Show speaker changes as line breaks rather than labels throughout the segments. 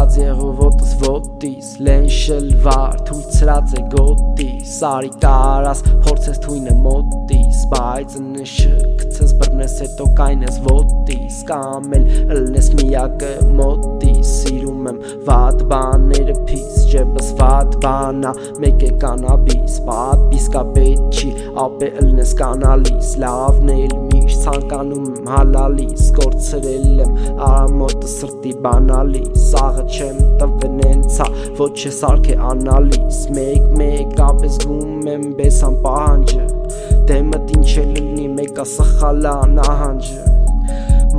Կախված եղու ոտս ոտիս Լեն շլվար թույլցրած է գոտիս Արի կարաս փորձես թույնը մոտիս Բայց նշը կցես բրնես հետո կայնես ոտիս Կամ էլ ըլնես միակը մոտիս Սիրում եմ վատ բաները պիս Ջեպս վատ բանա մեկ է կանաբիս Պատպիս կա պետ չի ապե ըլնես կանալիս Լավն էլ միշտ ցանկանում եմ հալալիս Կորցրել եմ արամոտը սրտի բանալիս Սաղը չեմ տվեն ենցա ոչ է սարք է անալիս Մեկ ապես գում եմ բեսան պահանջը Դեմըտ ինչ է լնի մեկա սխալա նահանջը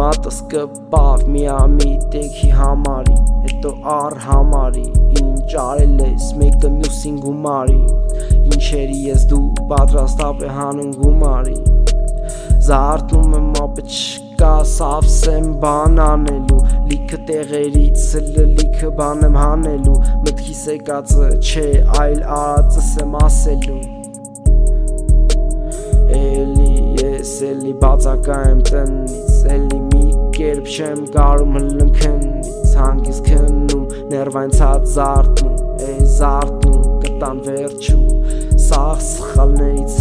Մատս կպավ միամիտ էքի համարի Հետո առ համարի Ինչ արել ես մեկը մյուսին գումարի Ինչերի ես դու պատրաստ ապե հանուն գումարի Զարթնում եմ ապե չկա սավսեմ բան անելու Լիքը տեղերից լիքը բան եմ հանելու Մտքիս եկածը չէ այլ արածս եմ ասելու Էլի ես էլի բացակա եմ տնից Էլի մի կերպ չեմ կարում հլնում քնից Հանգիս քնում ներվայն ցած զարթնում Զարթնում կտան վերջում Սաղ սխալներից